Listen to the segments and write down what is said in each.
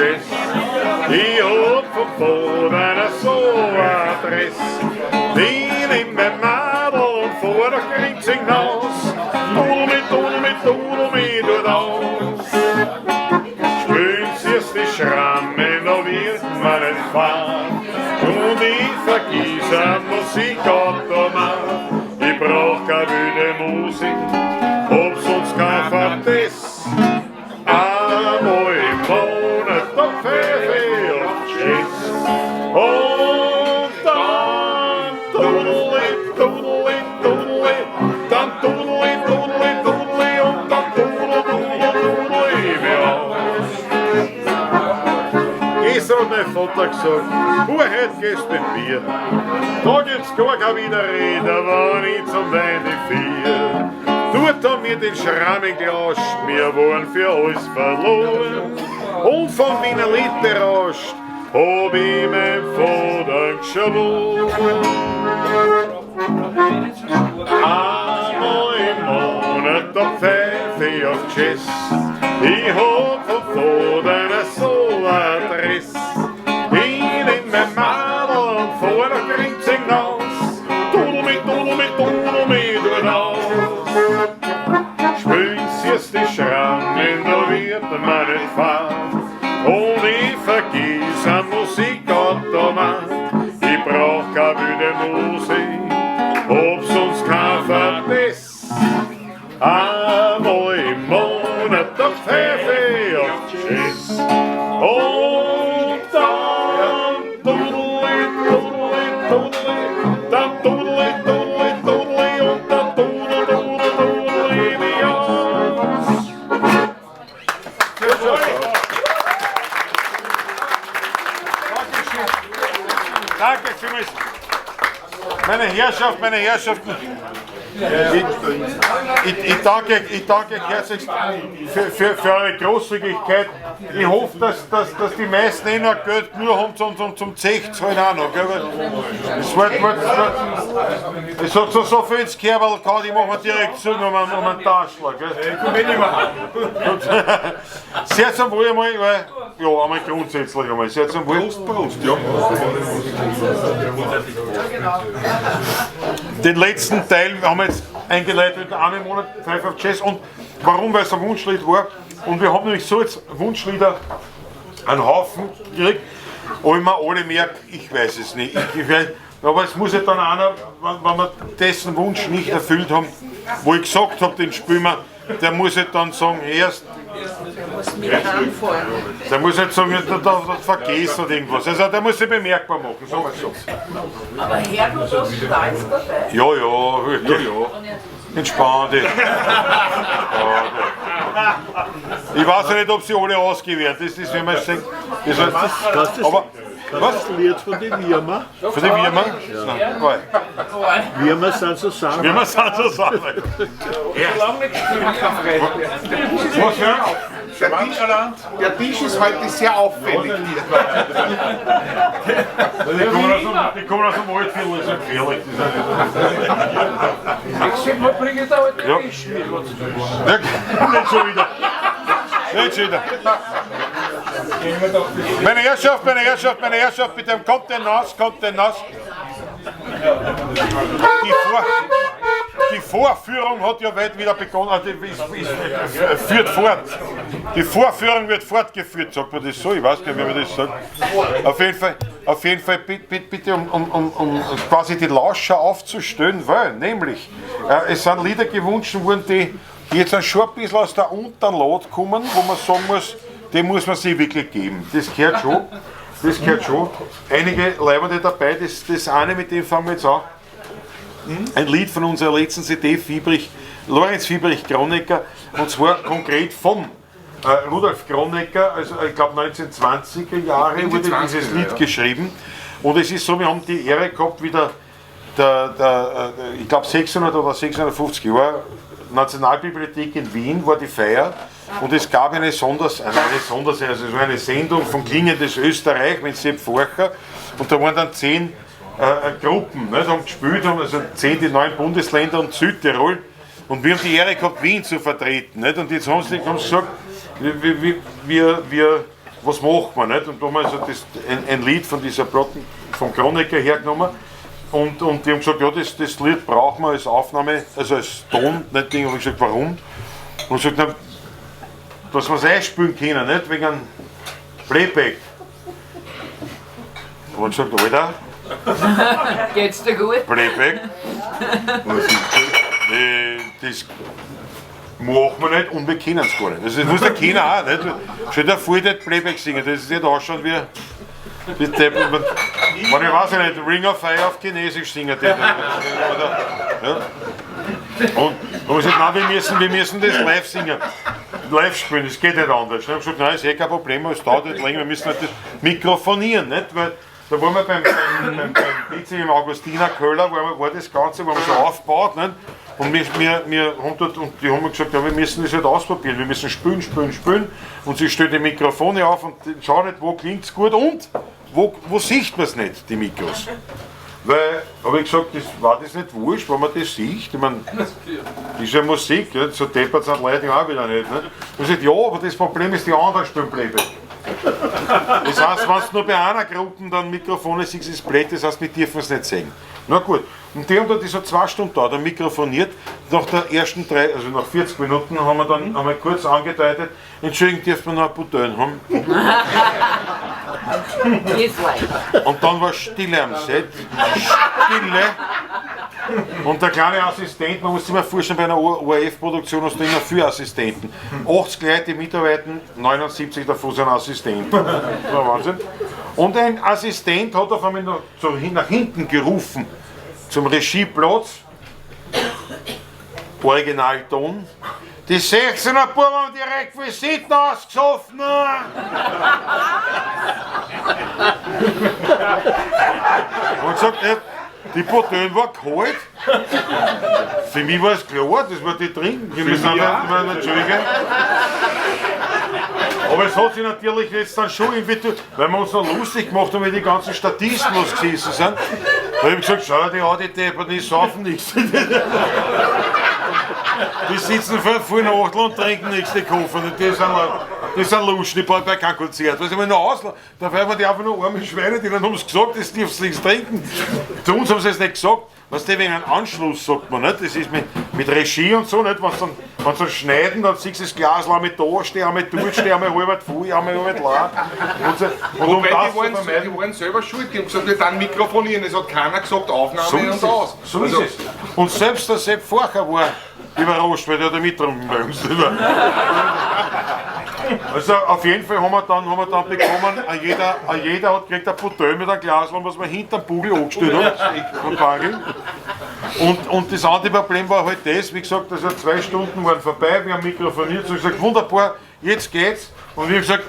Jazz. Ich hab von vorne so ein Dress, die nimmt mein Madel und vor der Grenze hinaus. Tudel mit, du aus. Spülen sie es die Schrammen, da wird man nicht fahren. Und ich vergieße Musikautomat. Ich brauch keine wilde Musik, ob sonst kein Vertess. Einmal im Monat, da pfeife ich auf Jazz. Und dann tudeli, tudeli, tudeli, dann tudeli, tudeli, tudeli und dann tudeli mir aus. Gestern hat mein Vater gesagt, heute gehst du mit Bier. Da gibt's gar kein Widerrede, wenn ich zum Weine vier. Dort haben wir den Schrammig gelauscht, wir waren für alles verloren. Und von Wiener Lied berauscht, hab ich mein Vater geschaut. Einmal im Monat, da pfeife ich auf Jazz. Ich hab von Vater so ein Dress. Ich nehm mein Madel und vor der Grenze hinaus. Tudel mit, du aus. Spülen sie es die Schrammen, da wird man nicht fahren. Und ich vergiss ein Musikautomat. Ich brauch keine wilde Musik, ob sonst kein Vertess. Einmal im Monat, da pfeife ich auf Jazz. Und dann tudeli, tudeli, tudeli, dann tudeli, tudeli, tudeli und dann tudeli mich aus. Danke vielmals. Meine Herrschaften, ich danke euch herzlich für eure Großzügigkeit. Ich hoffe, dass die meisten eh noch Geld nur haben zum Zech zahlen auch noch. Es hat so viel ins Kerberl gehauen, ich mache mir direkt zu um einen Taschenschlag. Sehr zum Wohl einmal, ja, einmal grundsätzlich einmal. Sehr zum Wohl. Prost, ja. Den letzten Teil haben wir jetzt eingeleitet, einen Monat Pfeife auf Jazz. Und warum? Weil es ein Wunschlied war. Und wir haben nämlich so jetzt Wunschlieder einen Haufen gekriegt. Ob ich mir alle merke, ich weiß es nicht. Aber es muss ja dann einer, wenn wir dessen Wunsch nicht erfüllt haben, wo ich gesagt habe, den spielen wir, der muss halt dann sagen, erst. Der muss halt sagen, der vergessen oder irgendwas. Also der muss sich bemerkbar machen, sagen wir so. Aber Herrgott, da ist dabei? Ja. Entspannt. Ich weiß ja nicht, ob sie alle ausgewählt. Das ist, wenn man sagt. Aber was? Das Lied von den Wirmer. Von den Wirmer? Ja. Wirmer sind zusammen. Wirmer sind zusammen. Was hört? Der Tisch ist heute sehr auffällig. Die kommen aus dem Waldviertel, das ist gefährlich. Nächstes Mal bringe ich da heute den Tisch mit. Nicht schon wieder. Nicht schon wieder. Meine Herrschaft, bitte, kommt denn raus. Die Vorführung hat ja weit wieder begonnen, führt fort. Die Vorführung wird fortgeführt, sagt man das so? Ich weiß nicht, wie man das sagt. Auf jeden Fall bitte, um quasi die Lauscher aufzustellen, weil nämlich es sind Lieder gewünscht worden, die jetzt schon ein bisschen aus der Unterlage kommen, wo man sagen muss, die muss man sich wirklich geben. Das gehört schon. Einige Leibende dabei, das eine, mit dem fangen wir jetzt an. Ein Lied von unserer letzten CD, Lorenz Fiebrich-Kronecker, und zwar konkret von Rudolf Kronecker, also ich glaube 1920er Jahre wurde dieses Lied geschrieben. Und es ist so, wir haben die Ehre gehabt, wieder ich glaube 600 oder 650 Jahre Nationalbibliothek in Wien war die Feier. Und es gab eine Sondersendung, also es war eine Sendung von Klingendes Österreich mit Sepp Forcher. Und da waren dann 10 Gruppen, ne, die haben gespielt, also 10 die 9 Bundesländer und Südtirol. Und wir haben die Ehre gehabt, Wien zu vertreten. Nicht? Und jetzt haben sie gesagt, wir was macht man, nicht? Und da haben wir also ein Lied von dieser Platten vom Kronecker hergenommen. Und die haben gesagt, ja, das Lied brauchen wir als Aufnahme, also als Ton, nicht Ding. Und ich gesagt, warum? Und ich gesagt, na, dass wir es einspielen können, nicht? Wegen einem Playback. Und ich gesagt, Alter, Geht's dir gut? Playback? Was ist das? Das machen wir nicht und wir können es gar nicht. Das muss der keiner auch, nicht? Schon der voll nicht Playback singen, das ist nicht ausschauen wie Depp. Wenn ich weiß nicht, Ring of Fire auf Chinesisch singen. Ja. Und ich gesagt, nein, wir müssen das live singen. Live spielen, das geht nicht anders. Ich habe gesagt, nein, ist kein Problem, es dauert nicht länger, wir müssen halt das mikrofonieren, nicht? Weil da waren wir beim PC im Augustiner Köhler, war das Ganze, wo man so aufbaut, nicht? Und wir haben dort, und die haben gesagt, ja, wir müssen das halt ausprobieren, wir müssen spielen. Und sie stellt die Mikrofone auf und schauen nicht, wo klingt es gut und wo sieht man es nicht, die Mikros. Weil, habe ich gesagt, war das nicht wurscht, wenn man das sieht? Ich meine, das ist ja Musik, nicht? So deppert sind Leute auch wieder nicht. Und ich gesagt, ja, aber das Problem ist, die anderen spielen Playback. Das heißt, wenn du nur bei einer Gruppe dann Mikrofone siehst, ist es blöd, das heißt, wir dürfen es nicht sehen. Na gut, und die haben dann so 2 Stunden da mikrofoniert. Nach der ersten 3, also nach 40 Minuten haben wir kurz angedeutet, Entschuldigung, dürfen wir noch ein Bouton haben? Und dann war Stille am Set. Stille. Und der kleine Assistent, man muss sich mal vorstellen, bei einer ORF-Produktion hast du immer 4 Assistenten. 80 Leute, die mitarbeiten, 79 davon sind Assistenten. Das war Wahnsinn. Und ein Assistent hat auf einmal nach hinten gerufen, zum Regieplatz, Originalton. Die 16er Buben haben die Requisiten ausgesoffen. Und gesagt, die Bouteille war kalt. Für mich war es klar, dass wir die trinken. Wir müssen Entschuldigung. Aber es hat sich natürlich jetzt dann schon irgendwie, weil wir uns noch lustig gemacht haben, wie die ganzen Statisten, was gesessen sind. Da habe ich gesagt, schau dir an, die Deppen, die saufen nichts. Die sitzen vor Nacht und trinken nichts, die Koffer. Die sind lustig, die brauchen bei keinem Konzert. Was ich mir noch auslasse, da werden die einfach nur arme Schweine, die dann haben es gesagt, das dürfen sie nichts trinken. Zu uns haben sie es nicht gesagt. Was der wegen einem Anschluss sagt man nicht, das ist mit Regie und so, nicht? Wenn sie schneiden, dann siehst du das Glas einmal da stehen, einmal dort stehen, einmal halb voll, einmal halb leer. Und um das zu vermeiden, die waren selber schuld, die haben gesagt, wir dann mikrofonieren, es hat keiner gesagt, Aufnahme so und aus. So ist es. Und selbst der Sepp Forcher war überrascht, weil der da mittrunken bei uns. Also auf jeden Fall haben wir dann bekommen, jeder hat gekriegt ein Bouteille mit einem Glas, was wir hinterm Bugel angestellt haben. Und das andere Problem war halt das, wie gesagt, also 2 Stunden waren vorbei, wir haben mikrofoniert, so ich gesagt, wunderbar, jetzt geht's. Und wir haben gesagt,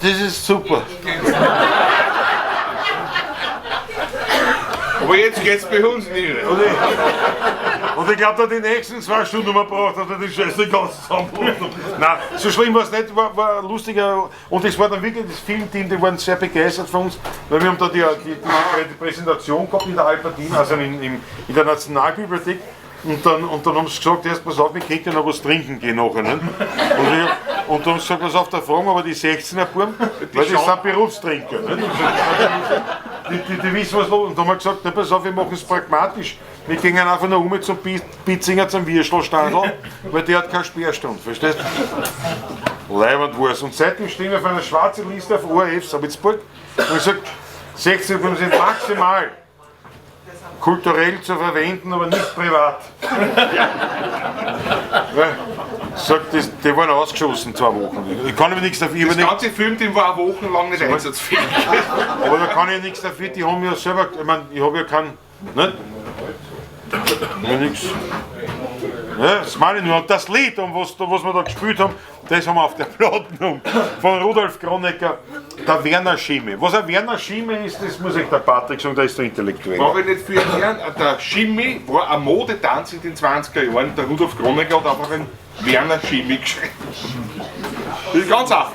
das ist super. Aber jetzt geht's bei uns nicht. Und ich glaube, da die nächsten 2 Stunden, die man braucht, hat er die Scheiße ganz zusammengebracht. Nein, so schlimm war es nicht, war lustiger. Und es war dann wirklich das Filmteam, die waren sehr begeistert von uns, weil wir haben da die Präsentation gehabt in der Albertina, also in der Nationalbibliothek. Und dann haben sie gesagt, erst pass auf, wir könnten ja noch was trinken gehen nachher. Nicht? Und dann haben sie gesagt, pass auf, da fragen aber die 16er Buben, weil das sind Berufstrinker. Nicht? Die wissen, was los ist. Und dann haben wir gesagt, na, pass auf, wir machen es pragmatisch. Wir gehen einfach noch zum Bitzinger zum Würstelstandl, weil der hat keine Sperrstunde, verstehst du? Leibend war es. Und seitdem stehen wir auf einer schwarzen Liste auf ORF Salzburg. Und ich sage, 16 Buben sind maximal kulturell zu verwenden, aber nicht privat. Sagt, die waren ausgeschossen 2 Wochen. Ich kann nichts dafür. Das ganze Filmteam war wochenlang nicht einsatzfähig. Aber da kann ich nichts dafür, die haben ja selber, ich meine, ich habe ja keinen, nicht? Ja, nichts. Ja, das meine ich nur. Und das Lied, was wir da gespielt haben, das haben wir auf der Platte von Rudolf Kronecker, der Werner Schimmi. Was ein Werner Schimmi ist, das muss ich der Patrick sagen, der ist so intellektuell. Brauche ich nicht viel erklären. Der Schimmi war ein Modetanz in den 20er Jahren. Der Rudolf Kronecker hat einfach einen Werner Schimmi geschrieben. Das ist ganz einfach.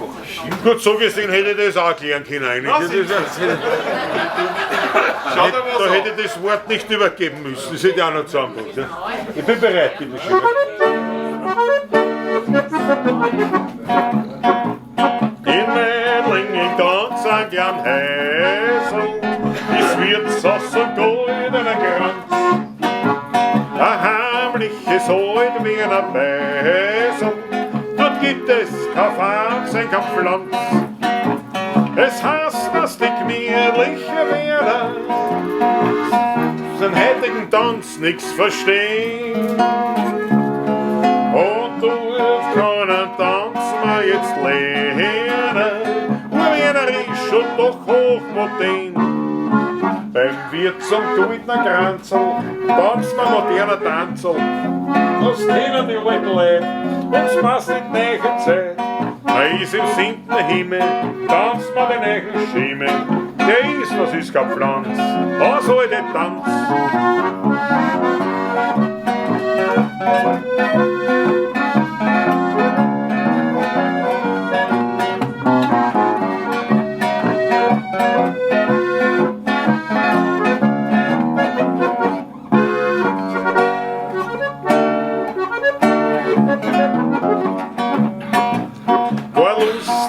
Gut, so gesehen hätte ich das auch erklären können eigentlich. Da hätte ich das Wort nicht übergeben müssen, das hätte ich auch noch zusammengebracht. Ja. Ich bin bereit, bitte schön. In Mädling am Häsel, es wird so goldener Kranz. Ein heimliches Heut wie ein Bäsel, dort gibt es kein Fernsehen, kein Pflanz. Es heißt, dass die gemütliche werden, den heutigen Tanz nix verstehen. Und durch keinen Tanz wir jetzt lernen, wienerisch und doch hochmodern. Beim Wirt zum Tuitner Kranzel tanzt man moderner Tanzel. Das kennen die alten Leute, uns passt nicht näher Zeit. Man ist im 7. Himmel, tanzt man den neuen Schimmel. Der ist, das ist kein Pflanz, was soll der Tanz?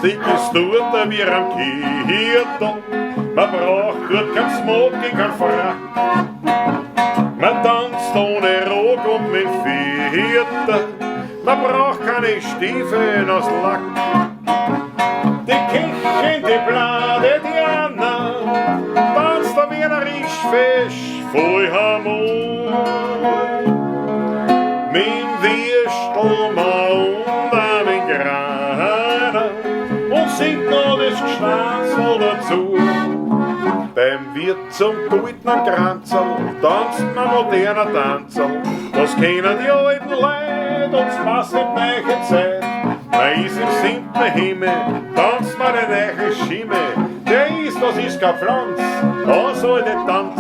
Lustig ist dort wie am Kirchturm, man braucht dort kein Smoking, kein Frack. Man tanzt ohne Rock und mit Vierter, man braucht keine Stiefel aus Lack. Die Kirche, die Blade, die Anna, tanzt da wie ein Riechfisch, voll Hamor. Min Würstel, mal und mein Graner, und singt noch das Geschnatzel dazu. Beim Wirt zum Tuitner Kranzel tanzt man moderner Tanzel. Das kennen die alten Leute, uns passt nicht neue Zeit. Man ist im 7. Himmel, tanzt man den neuen Schimmel. Der ist, das ist kein Pflanz, da soll der Tanz.